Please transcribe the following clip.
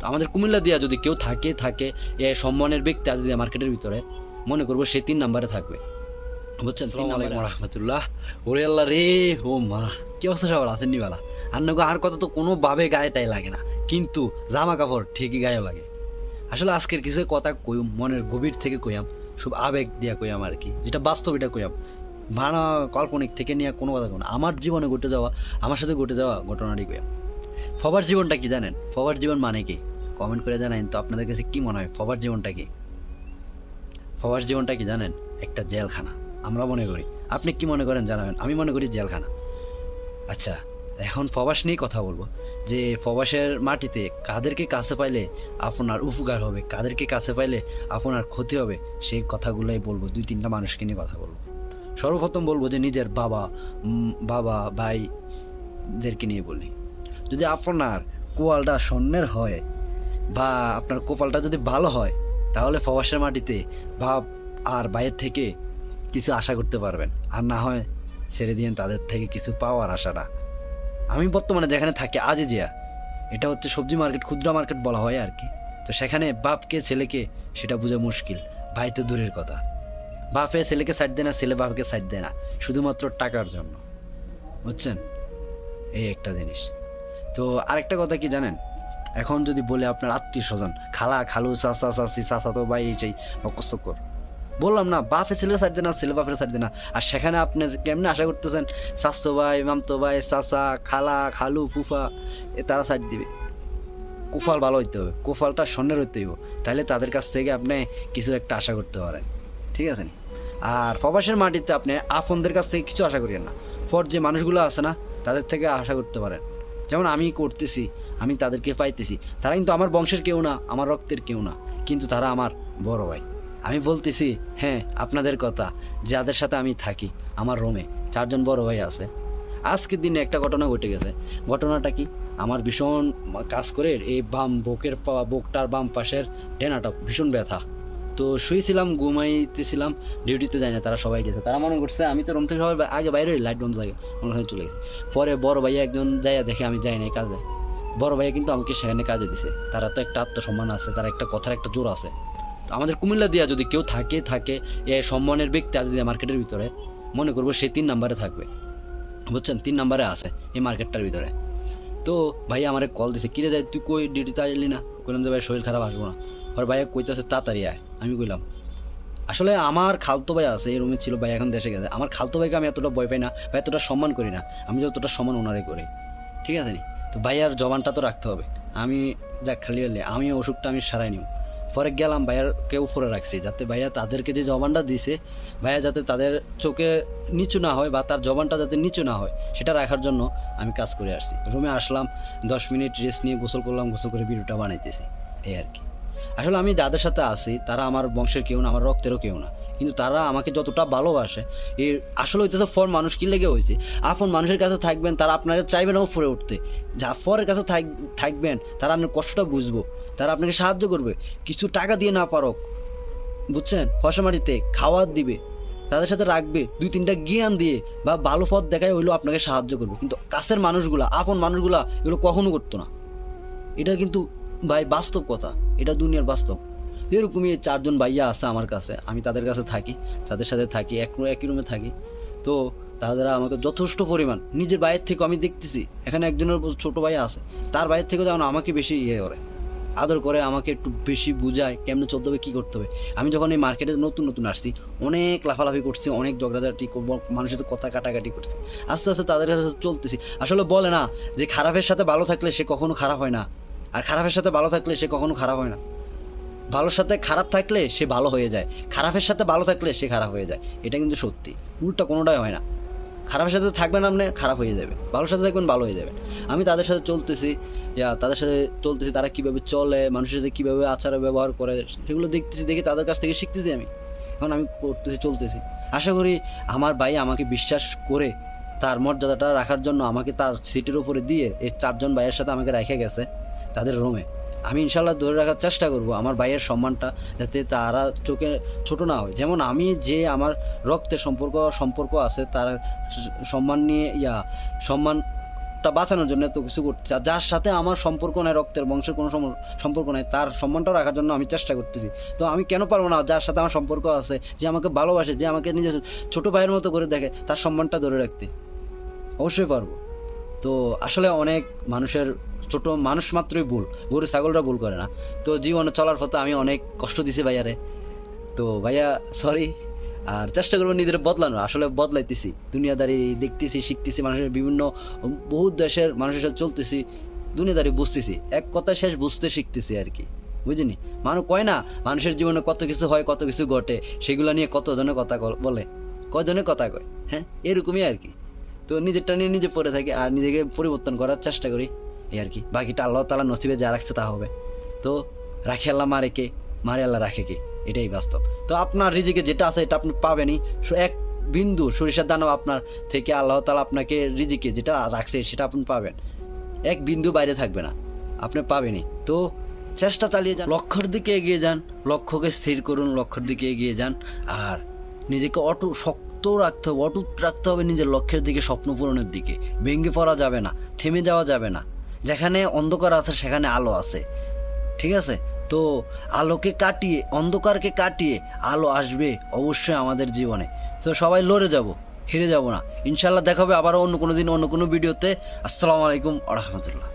আমাদের কুমিল্লা দিয়া যদি কেউ থাকে এ সম্মানের ব্যক্তি আজ মার্কেটের ভিতরে, মনে করবো সে 3 নম্বরে থাকবে, বুঝছেন? 3 নম্বরে রহমতুল্লাহ। ওরে আল্লাহ রে, ও মা, কি অবস্থা সবার আছেন নিবালা? আর কথা তো কোনোভাবে গায়েটাই লাগে না, কিন্তু জামা কাপড় ঠিকই গায়ে লাগে। আসলে আজকের কিছু কথা কইম, মনের গভীর থেকে কইয়াম, সব আবেগ দিয়া কইয়াম আর কি, যেটা বাস্তব এটা কইয়াম, ভাড়া কাল্পনিক থেকে নিয়ে কোনো কথা কই না। আমার জীবনে ঘটে যাওয়া, আমার সাথে ঘটে যাওয়া ঘটনাটি কইয়াম। ফবার জীবনটা কি জানেন? ফবার জীবন মানে কি? কমেন্ট করে জানাইন তো আপনাদের কাছে কি মনে হয় ফবার জীবনটা কি? ফবার জীবনটা কি জানেন? একটা জেলখানা আমরা মনে করি। আপনি কি মনে করেন জানাবেন। আমি মনে করি জেলখানা। আচ্ছা, এখন প্রবাস নিয়ে কথা বলবো, যে প্রবাসের মাটিতে কাদেরকে কাছে পাইলে আপনার উপকার হবে, কাদেরকে কাছে পাইলে আপনার ক্ষতি হবে, সেই কথাগুলোই বলবো। 2-3টা মানুষকে নিয়ে কথা বলবো। সর্বপ্রথম বলবো যে নিজের বাবা ভাইদেরকে নিয়ে বলি। যদি আপনার কোয়ালটা স্বর্ণের হয় বা আপনার কপালটা যদি ভালো হয়, তাহলে প্রবাসের মাটিতে বাপ আর ভাইয়ের থেকে কিছু আশা করতে পারবেন। আর না হয় ছেড়ে দিয়েন তাদের থেকে কিছু পাওয়ার আশাটা। আমি বর্তমানে যেখানে থাকি আজিজিয়া, এটা হচ্ছে সবজি মার্কেট, ক্ষুদ্র মার্কেট বলা হয় আর কি। তো সেখানে বাপকে ছেলেকে সেটা বোঝা মুশকিল, ভাই তো দূরের কথা। বাপে ছেলেকে সাইড দেয় না, ছেলে বাপকে সাইড দেয় না, শুধুমাত্র টাকার জন্য, বুঝছেন? এই একটা জিনিস। তো আরেকটা কথা কি জানেন? এখন যদি বলে আপনার আত্মীয় স্বজন, খালা খালু চাচা চাচি চাচা তো ভাই এই নকর, বললাম না, বাপে ছেলের সাইড দেয় না, ছেলে বাপের সাইড দেয় না। আর সেখানে আপনি কেমনে আশা করতেছেন চাচতো ভাই মামতো ভাই চাচা খালা খালু ফুফা তারা সাইড দিবে? কোফাল ভালো হইতে হবে, কোফালটা স্বর্ণের হইতে হইব, তাহলে তাদের কাছ থেকে আপনি কিছু একটা আশা করতে পারেন, ঠিক আছে? আর প্রবাসের মাটিতে আপনি আপনদের কাছ থেকে কিছু আশা করিয়েন না। ফর যে মানুষগুলো আছে না, তাদের থেকে আশা করতে পারেন। যেমন আমি করতেছি, আমি তাদেরকে পাইতেছি, তারা কিন্তু আমার বংশের কেউ না, আমার রক্তের কেউ না, কিন্তু তারা আমার বড় ভাই। আমি বলতেছি হ্যাঁ আপনাদের কথা, যাদের সাথে আমি থাকি, আমার রুমে 4 জন বড় ভাই আছে। আজকের দিনে একটা ঘটনা ঘটে গেছে। ঘটনাটা কি? আমার ভীষণ কাজ করে এই বুকটার বাম পাশের ডেনাটা ভীষণ ব্যথা। তো শুয়েছিলাম, ঘুমাইতেছিলাম, ডিউটিতে যাই না, তারা সবাই গেছে। তারা মনে করছে আমি তো রুম থেকে সবাই আগে বাইরে লাইট বন্ধ থাকে, ওখানে চলে গেছে। পরে বড় ভাইয়া একজন যাইয়া দেখে আমি যাই নাই কাজে। বড় ভাইয়া কিন্তু আমাকে সেখানে কাজে দিছে। তারা তো একটা আত্মসম্মান আছে, তারা একটা কথার একটা জোর আছে। তো আমাদের কুমিল্লা দিয়া যদি কেউ থাকে এ সম্মানের ব্যক্তি আজ মার্কেটের ভিতরে, মনে করবো সে 3 নম্বরে থাকবে, বুঝছেন? 3 নম্বরে আছে এই মার্কেটটার ভিতরে। তো ভাইয়া আমারে কল দিছে, কিরে যাই তুই কই ডিউটিতে আসলি না? কইলাম যে ভাই শরীর খারাপ, আসবো না। আর ভাইয়া কইতেছে তাড়াতাড়ি আয়। আমি কইলাম আসলে আমার খালতো ভাই আছে, এই রুমে ছিল, ভাই এখন দেশে গেছে। আমার খালতো ভাইকে আমি এতটা ভয় পাই না বা এতটা সম্মান করি না, আমি যতটা সম্মান ওনারে করি, ঠিক আছে নি? তো ভাইয়ার জবানটা তো রাখতে হবে। আমি যাক খালি হলে আমি অসুখটা আমি সারাই নিব। পরে গেলাম ভাইয়ারকে উপরে রাখছি, যাতে ভাইয়া তাদেরকে যে জবানটা দিছে, ভাইয়া যাতে তাদের চোখে নিচু না হয় বা তার জবানটা যাতে নিচু না হয়, সেটা রাখার জন্য আমি কাজ করে আসছি। রুমে আসলাম, 10 মিনিট রেস্ট নিয়ে গোসল করলাম, গোসল করে ভিডিওটা বানাইতেছি, এই আর কি। আসলে আমি যাদের সাথে আছি তারা আমার বংশের কেউ না, আমার রক্তেরও কেউ না, কিন্তু তারা আমাকে যতটা ভালোবাসে, এর আসলে হইতেছে ফর মানুষ কি লেগে হয়েছে। আপন মানুষের কাছে থাকবেন, তারা আপনাকে চাইবে না উপরে উঠতে। যা ফরের কাছে থাকবেন, তারা আপনার কষ্টটা বুঝবো, তারা আপনাকে সাহায্য করবে, কিছু টাকা দিয়ে না পারক, বুঝছেন? ফসমাটিতে খাওয়ার দিবে, তাদের সাথে রাখবে, 2-3টা জ্ঞান দিয়ে বা ভালো পথ দেখায় হইলেও আপনাকে সাহায্য করবে। কিন্তু কাছের মানুষগুলা, আপন মানুষগুলা এগুলো কখনো করতো না। এটা কিন্তু ভাই বাস্তব কথা, এটা দুনিয়ার বাস্তব। এরকমই 4 জন ভাইয়া আছে আমার কাছে, আমি তাদের কাছে থাকি, তাদের সাথে থাকি, একই রুমে থাকি। তো তারা আমাকে যথেষ্ট পরিমাণ, নিজের ভাইয়ের থেকে আমি দেখতেছি এখানে একজনের ছোট ভাই আছে, তার ভাইয়ের থেকে যেমন আমাকে বেশি করে আদর করে, আমাকে একটু বেশি বুঝায় কেমনে চলতে হবে, কী করতে হবে। আমি যখন এই মার্কেটে নতুন আসছি, অনেক লাফালাফি করছি, অনেক ঝগড়াঝাটি, মানুষের সাথে কথা কাটাকাটি করছি, আস্তে আস্তে তাদের সাথে চলতেছি। আসলে বলে না যে খারাপের সাথে ভালো থাকলে সে কখনো খারাপ হয় না, আর খারাপের সাথে ভালো থাকলে সে কখনো খারাপ হয় না। ভালোর সাথে খারাপ থাকলে সে ভালো হয়ে যায়, খারাপের সাথে ভালো থাকলে সে খারাপ হয়ে যায়। এটা কিন্তু সত্যি, উল্টা কোনোটাই হয় না। খারাপের সাথে থাকবেন আপনি, খারাপ হয়ে যাবে, ভালোর সাথে থাকবেন, ভালো হয়ে যাবেন। আমি তাদের সাথে চলতেছি, তারা কীভাবে চলে, মানুষের সাথে কীভাবে আচার ব্যবহার করে, সেগুলো দেখতেছি, দেখে তাদের কাছ থেকে শিখতেছি আমি। এখন আমি করতেছি, চলতেছি। আশা করি আমার ভাই আমাকে বিশ্বাস করে তার মর্যাদাটা রাখার জন্য আমাকে তার সিটের উপরে দিয়ে এই 4 জন ভাইয়ের সাথে আমাকে রেখে গেছে তাদের রুমে। আমি ইনশাল্লাহ ধরে রাখার চেষ্টা করব আমার ভাইয়ের সম্মানটা, যাতে তারা চোখে ছোট না হয়। যেমন আমি যে আমার রক্তের সম্পর্ক আছে, তার সম্মান নিয়ে সম্মান সম্মানটা বাঁচানোর জন্য এত কিছু করতেছি। আর যার সাথে আমার সম্পর্ক নাই, রক্তের বংশের কোনো সম্পর্ক নাই, তার সম্মানটা রাখার জন্য আমি চেষ্টা করতেছি। তো আমি কেন পারবো না যার সাথে আমার সম্পর্ক আছে, যে আমাকে ভালোবাসে, যে আমাকে নিজের ছোট ভাইয়ের মতো করে দেখে, তার সম্মানটা ধরে রাখতে? অবশ্যই পারবো। তো আসলে অনেক মানুষের ছোট মানুষ মাত্রই ভুল, গরু ছাগলরা ভুল করে না। তো জীবনে চলার পথে আমি অনেক কষ্ট দিছি ভাইয়ারে। তো ভাইয়া সরি। আর চেষ্টা করবো নিজের বদলানো, আসলে বদলাইতেছি, দুনিয়াদারি দেখতেছি, শিখতেছি, মানুষের বিভিন্ন বহু দেশের মানুষের সাথে চলতেছি, দুনিয়াদারি বুঝতেছি, এক কথা শেষ বুঝতে শিখতেছি আর কি, বুঝিনি? মানুষ কয় না মানুষের জীবনে কত কিছু হয়, কত কিছু ঘটে, সেগুলো নিয়ে কতজনে কথা বলে, কয়জনে কথা কয়, হ্যাঁ এরকমই আর কি। তো নিজেরটা নিয়ে নিজে পড়ে থাকি আর নিজেকে পরিবর্তন করার চেষ্টা করি, এই আর কি। বাকিটা আল্লাহ তাআলা নসিবে যা রাখছে তা হবে। তো রাখে আল্লাহ, মারে কে? মারে আল্লাহ, রাখে কে? এটাই বাস্তব। তো আপনার রিজিকে যেটা আছে এটা আপনি পাবেনই। এক বিন্দু সরিষার দানাও আপনার থেকে আল্লাহ তাআলা আপনাকে রিজিকে যেটা রাখছে সেটা আপনি পাবেন, এক বিন্দু বাইরে থাকবে না, আপনি পাবেনই। তো চেষ্টা চালিয়ে যান, লক্ষ্যের দিকে এগিয়ে যান, লক্ষ্যকে স্থির করুন, লক্ষ্যের দিকে এগিয়ে যান। আর নিজেকে শক্ত রাখতে হবে, অটুট রাখতে হবে নিজের লক্ষ্যের দিকে, স্বপ্ন পূরণের দিকে। ভেঙে পড়া যাবে না, থেমে যাওয়া যাবে না। যেখানে অন্ধকার আছে সেখানে আলো আছে, ঠিক আছে? তো আলোকে কাটিয়ে, অন্ধকারকে কাটিয়ে আলো আসবে অবশ্যই আমাদের জীবনে। তো সবাই লড়ে যাব, হেরে যাব না ইনশাল্লাহ। দেখা হবে আবারও অন্য কোনো দিন, অন্য কোনো ভিডিওতে। আসসালামু আলাইকুম ওয়া রাহমাতুল্লাহ।